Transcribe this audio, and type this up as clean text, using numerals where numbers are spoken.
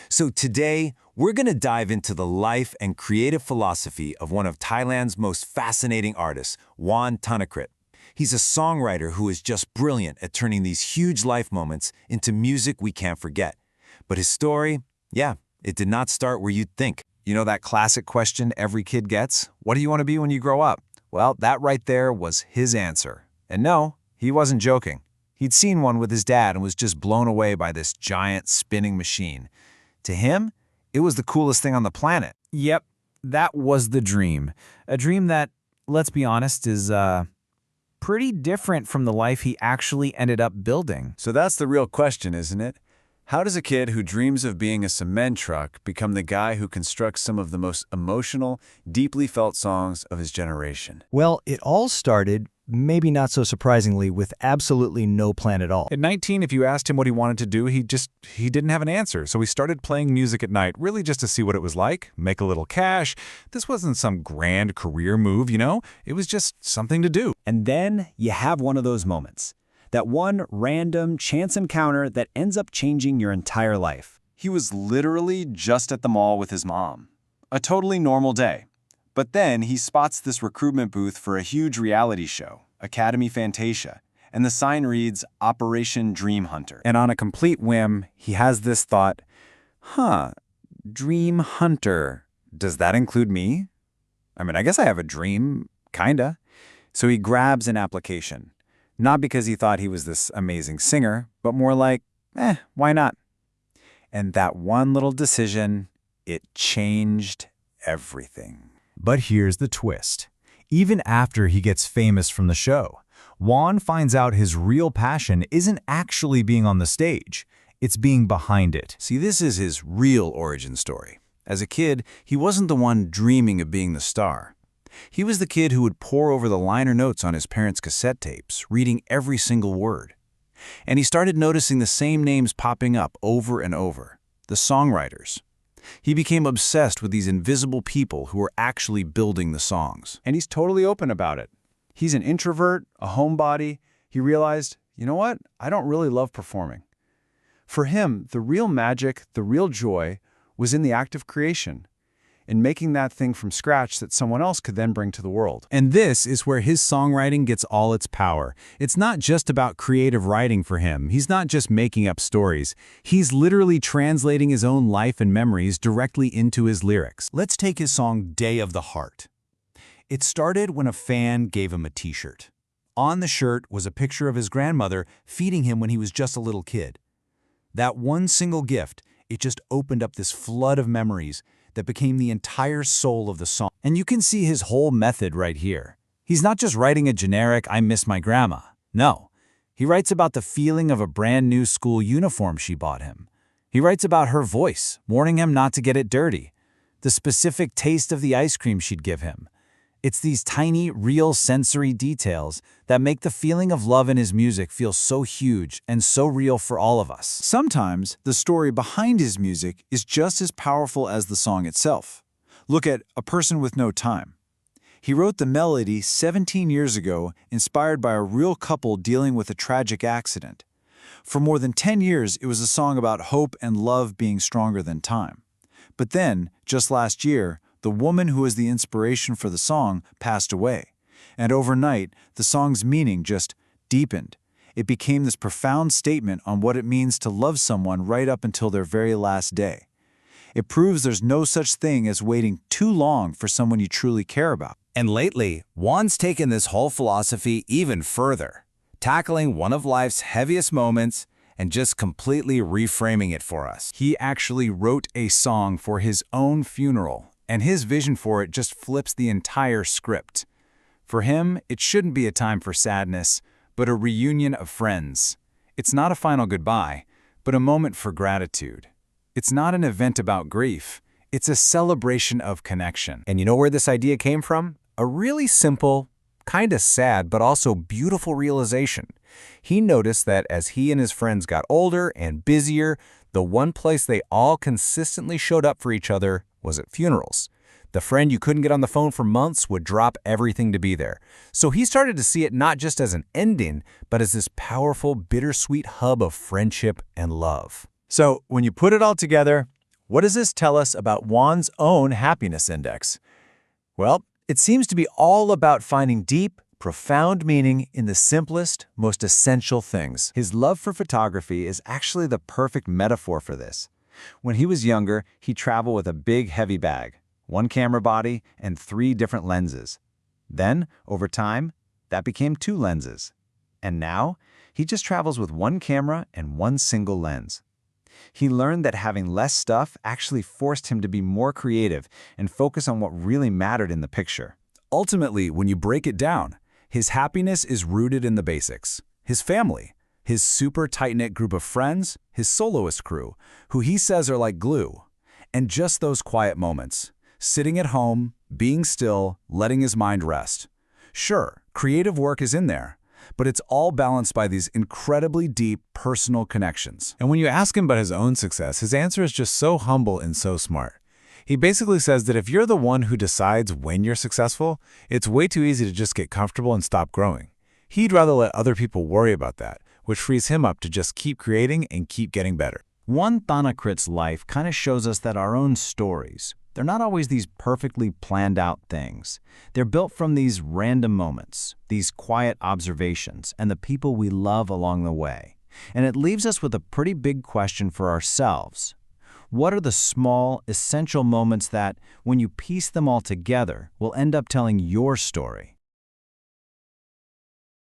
So today, we're going to dive into the life and creative philosophy of one of Thailand's most fascinating artists, Thanakrit. He's a songwriter who is just brilliant at turning these huge life moments into music we can't forget. But his story, it did not start where you'd think. You know that classic question every kid gets? What do you want to be when you grow up? Well, that right there was his answer. And no, he wasn't joking. He'd seen one with his dad and was just blown away by this giant spinning machine. To him, it was the coolest thing on the planet. Yep, that was the dream. A dream that, let's be honest, is pretty different from the life he actually ended up building. So that's the real question, isn't it? How does a kid who dreams of being a cement truck become the guy who constructs some of the most emotional, deeply felt songs of his generation? Well, it all started, maybe not so surprisingly, with absolutely no plan at all. At 19, if you asked him what he wanted to do, he didn't have an answer. So he started playing music at night, really just to see what it was like, make a little cash. This wasn't some grand career move, you know? It was just something to do. And then you have one of those moments. That one random chance encounter that ends up changing your entire life. He was literally just at the mall with his mom. A totally normal day. But then he spots this recruitment booth for a huge reality show, Academy Fantasia, and the sign reads Operation Dream Hunter. And on a complete whim, he has this thought, Dream Hunter, does that include me? I mean, I guess I have a dream, kinda. So he grabs an application. Not because he thought he was this amazing singer, but more like, why not? And that one little decision, it changed everything. But here's the twist. Even after he gets famous from the show, Juan finds out his real passion isn't actually being on the stage. It's being behind it. See, this is his real origin story. As a kid, he wasn't the one dreaming of being the star. He was the kid who would pore over the liner notes on his parents' cassette tapes, reading every single word. And he started noticing the same names popping up over and over, the songwriters. He became obsessed with these invisible people who were actually building the songs. And he's totally open about it. He's an introvert, a homebody. He realized, you know what? I don't really love performing. For him, the real magic, the real joy, was in the act of creation, in making that thing from scratch that someone else could then bring to the world. And this is where his songwriting gets all its power. It's not just about creative writing for him. He's not just making up stories. He's literally translating his own life and memories directly into his lyrics. Let's take his song Day of the Heart. It started when a fan gave him a t-shirt. On the shirt was a picture of his grandmother feeding him when he was just a little kid. That one single gift, it just opened up this flood of memories that became the entire soul of the song. And you can see his whole method right here. He's not just writing a generic, I miss my grandma. No, he writes about the feeling of a brand new school uniform she bought him. He writes about her voice, warning him not to get it dirty. The specific taste of the ice cream she'd give him. It's these tiny, real sensory details that make the feeling of love in his music feel so huge and so real for all of us. Sometimes the story behind his music is just as powerful as the song itself. Look at A Person with No Time. He wrote the melody 17 years ago, inspired by a real couple dealing with a tragic accident. For more than 10 years, it was a song about hope and love being stronger than time. But then, just last year, the woman who was the inspiration for the song passed away. And overnight, the song's meaning just deepened. It became this profound statement on what it means to love someone right up until their very last day. It proves there's no such thing as waiting too long for someone you truly care about. And lately, Juan's taken this whole philosophy even further, tackling one of life's heaviest moments and just completely reframing it for us. He actually wrote a song for his own funeral, and his vision for it just flips the entire script. For him, it shouldn't be a time for sadness, but a reunion of friends. It's not a final goodbye, but a moment for gratitude. It's not an event about grief. It's a celebration of connection. And you know where this idea came from? A really simple, kinda sad, but also beautiful realization. He noticed that as he and his friends got older and busier, the one place they all consistently showed up for each other was at funerals. The friend you couldn't get on the phone for months would drop everything to be there. So he started to see it not just as an ending, but as this powerful, bittersweet hub of friendship and love. So when you put it all together, What does this tell us about Juan's own happiness index? Well, it seems to be all about finding deep, profound meaning in the simplest, most essential things. His love for photography is actually the perfect metaphor for this. When he was younger, he traveled with a big, heavy bag, one camera body, and 3 different lenses. Then, over time, that became 2 lenses. And now, he just travels with 1 camera and 1 single lens. He learned that having less stuff actually forced him to be more creative and focus on what really mattered in the picture. Ultimately, when you break it down, his happiness is rooted in the basics. His family, his super tight-knit group of friends, his soloist crew, who he says are like glue. And just those quiet moments, sitting at home, being still, letting his mind rest. Sure, creative work is in there, but it's all balanced by these incredibly deep personal connections. And when you ask him about his own success, his answer is just so humble and so smart. He basically says that if you're the one who decides when you're successful, it's way too easy to just get comfortable and stop growing. He'd rather let other people worry about that, which frees him up to just keep creating and keep getting better. Thanakrit's life kind of shows us that our own stories, they're not always these perfectly planned out things. They're built from these random moments, these quiet observations, and the people we love along the way. And it leaves us with a pretty big question for ourselves. What are the small, essential moments that, when you piece them all together, will end up telling your story?